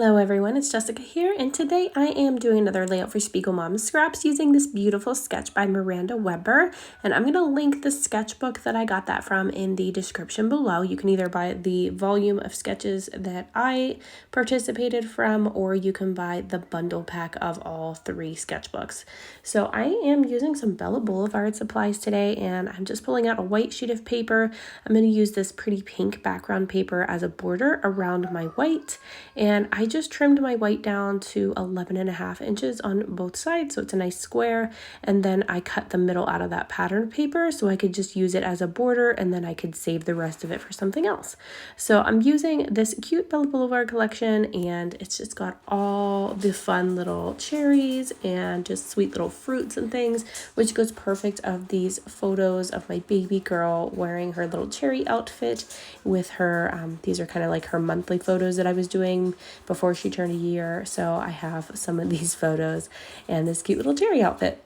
Hello everyone, it's Jessica here, and today I am doing another layout for Spiegel Mom's Scraps using this beautiful sketch by Miranda Weber, and I'm going to link the sketchbook that I got that from in the description below. You can either buy the volume of sketches that I participated from, or you can buy the bundle pack of all 3 sketchbooks. So I am using some Bella Boulevard supplies today, and I'm just pulling out a white sheet of paper. I'm going to use this pretty pink background paper as a border around my white, and I just trimmed my white down to 11.5 inches on both sides, so it's a nice square, and then I cut the middle out of that pattern paper so I could just use it as a border, and then I could save the rest of it for something else. So I'm using this cute Bella Boulevard collection, and it's just got all the fun little cherries and just sweet little fruits and things, which goes perfect of these photos of my baby girl wearing her little cherry outfit with her, these are kind of like her monthly photos that I was doing before she turned a year. So I have some of these photos and this cute little cherry outfit.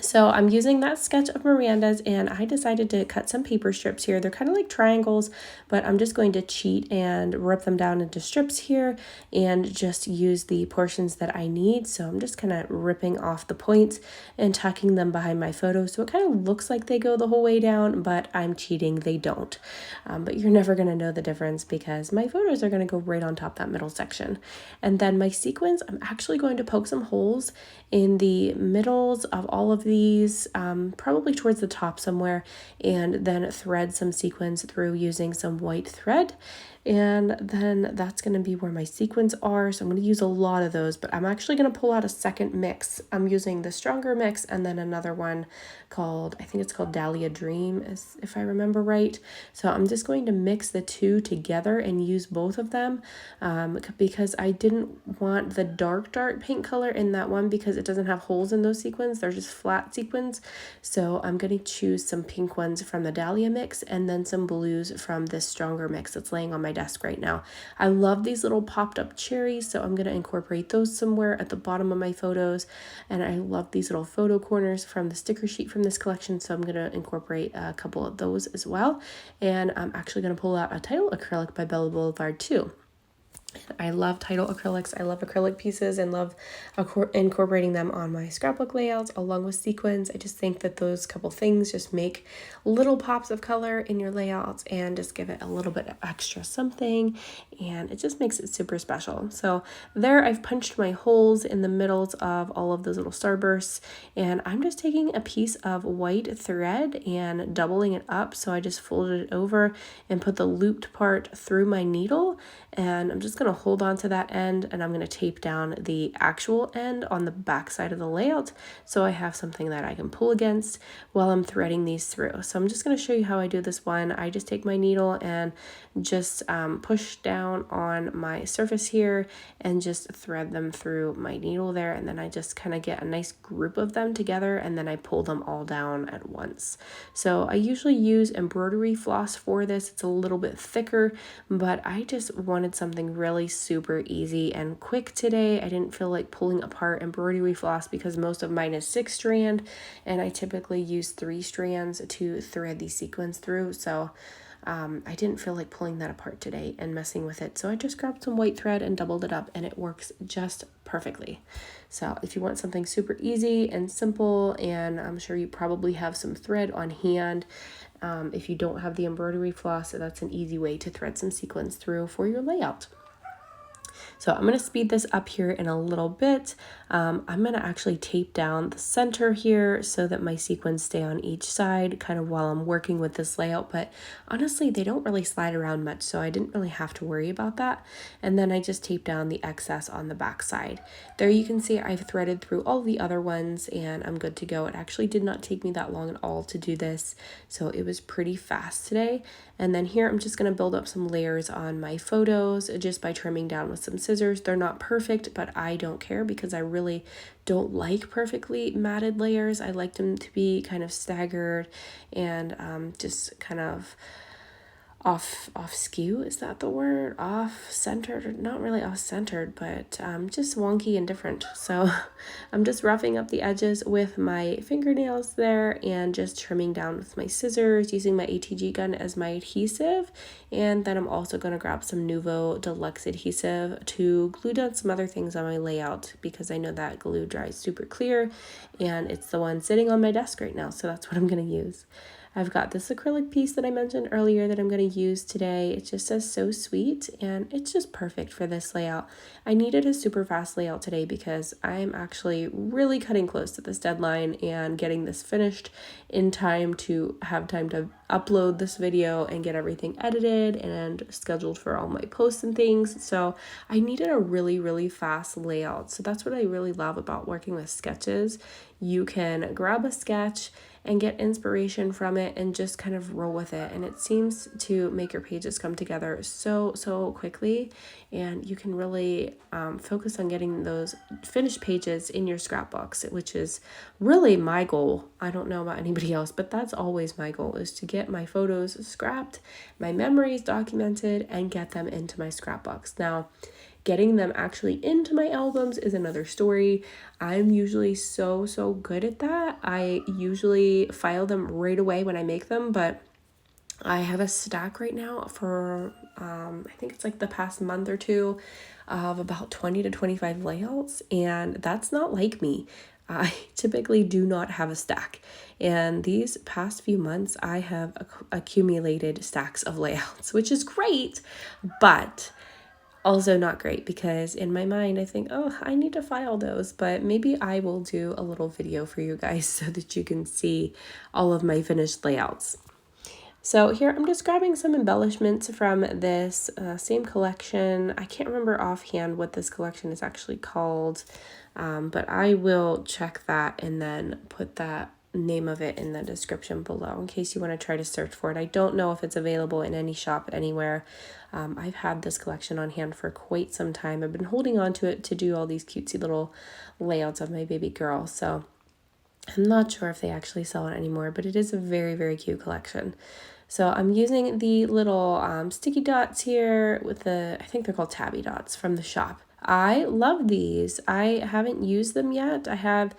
So I'm using that sketch of Miranda's, and I decided to cut some paper strips here. They're kind of like triangles, but I'm just going to cheat and rip them down into strips here and just use the portions that I need. So I'm just kind of ripping off the points and tucking them behind my photo. So it kind of looks like they go the whole way down, but I'm cheating, they don't. But you're never going to know the difference because my photos are going to go right on top that middle section. And then my sequins, I'm actually going to poke some holes in the middles of all of these, probably towards the top somewhere, and then thread some sequins through using some white thread. And then that's going to be where my sequins are. So I'm going to use a lot of those, but I'm actually going to pull out a second mix. I'm using the stronger mix and then another one called, I think it's called Dahlia Dream, if I remember right. So I'm just going to mix the two together and use both of them, because I didn't want the dark paint color in that one because it doesn't have holes in those sequins. They're just flat sequins. So I'm going to choose some pink ones from the Dahlia mix and then some blues from this stronger mix that's laying on my desk right now. I love these little popped up cherries, so I'm going to incorporate those somewhere at the bottom of my photos. And I love these little photo corners from the sticker sheet from this collection, so I'm going to incorporate a couple of those as well. And I'm actually going to pull out a title acrylic by Bella Boulevard too. I love title acrylics. I love acrylic pieces and love incorporating them on my scrapbook layouts along with sequins. I just think that those couple things just make little pops of color in your layouts and just give it a little bit of extra something, and it just makes it super special. So there I've punched my holes in the middles of all of those little starbursts, and I'm just taking a piece of white thread and doubling it up. So I just folded it over and put the looped part through my needle, and I'm just going to hold on to that end, and I'm going to tape down the actual end on the back side of the layout so I have something that I can pull against while I'm threading these through. So I'm just going to show you how I do this one. I just take my needle and just push down on my surface here and just thread them through my needle there, and then I just kind of get a nice group of them together, and then I pull them all down at once. So I usually use embroidery floss for this. It's a little bit thicker, but I just wanted something really super easy and quick today. I didn't feel like pulling apart embroidery floss because most of mine is 6 strand, and I typically use 3 strands to thread these sequins through. So I didn't feel like pulling that apart today and messing with it. So I just grabbed some white thread and doubled it up, and it works just perfectly. So if you want something super easy and simple, and I'm sure you probably have some thread on hand, if you don't have the embroidery floss, that's an easy way to thread some sequins through for your layout. So I'm going to speed this up here in a little bit. I'm going to actually tape down the center here so that my sequins stay on each side kind of while I'm working with this layout, but honestly they don't really slide around much, so I didn't really have to worry about that. And then I just tape down the excess on the back side. There you can see I've threaded through all the other ones and I'm good to go. It actually did not take me that long at all to do this, so it was pretty fast today. And then here I'm just going to build up some layers on my photos just by trimming down with some scissors. They're not perfect, but I don't care because I really don't like perfectly matted layers. I like them to be kind of staggered and just kind of off skew, is that the word? Off centered, not really off centered, but just wonky and different. So I'm just roughing up the edges with my fingernails there and just trimming down with my scissors, using my ATG gun as my adhesive. And then I'm also going to grab some Nuvo Deluxe adhesive to glue down some other things on my layout, because I know that glue dries super clear and it's the one sitting on my desk right now, so that's what I'm going to use. I've got this acrylic piece that I mentioned earlier that I'm going to use today. It just says So Sweet, and it's just perfect for this layout. I needed a super fast layout today because I'm actually really cutting close to this deadline and getting this finished in time to have time to upload this video and get everything edited and scheduled for all my posts and things. So I needed a really, really fast layout. So that's what I really love about working with sketches. You can grab a sketch and get inspiration from it and just kind of roll with it. And it seems to make your pages come together so quickly. And you can really focus on getting those finished pages in your scrapbooks, which is really my goal. I don't know about anybody else, but that's always my goal, is to get my photos scrapped, my memories documented, and get them into my scrapbooks. Now, getting them actually into my albums is another story. I'm usually so good at that. I usually file them right away when I make them, but I have a stack right now for, I think it's like the past month or two, of about 20 to 25 layouts, and that's not like me. I typically do not have a stack. And these past few months, I have accumulated stacks of layouts, which is great, but also not great, because in my mind I think, oh, I need to file those, but maybe I will do a little video for you guys so that you can see all of my finished layouts. So here I'm just grabbing some embellishments from this same collection. I can't remember offhand what this collection is actually called, but I will check that and then put that name of it in the description below in case you want to try to search for it. I don't know if it's available in any shop anywhere. I've had this collection on hand for quite some time. I've been holding on to it to do all these cutesy little layouts of my baby girl. So I'm not sure if they actually sell it anymore, but it is a very cute collection. So I'm using the little sticky dots here with I think they're called tabby dots from the shop. I love these. I haven't used them yet. I have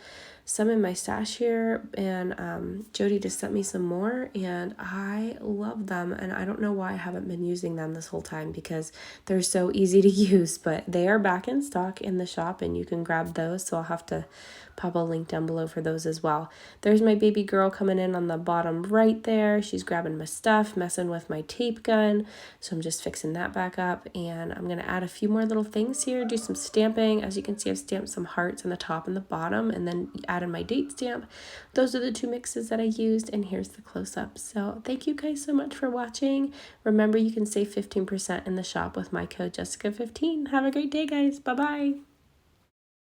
some in my stash here, and Jody just sent me some more, and I love them, and I don't know why I haven't been using them this whole time, because they're so easy to use. But they are back in stock in the shop and you can grab those, so I'll have to pop a link down below for those as well. There's my baby girl coming in on the bottom right there. She's grabbing my stuff, messing with my tape gun, so I'm just fixing that back up, and I'm gonna add a few more little things here, do some stamping. As you can see, I've stamped some hearts on the top and the bottom, and then added my date stamp. Those are the two mixes that I used, and here's the close-up. So thank you guys so much for watching. Remember, you can save 15% in the shop with my code Jessica15. Have a great day, guys. Bye-bye.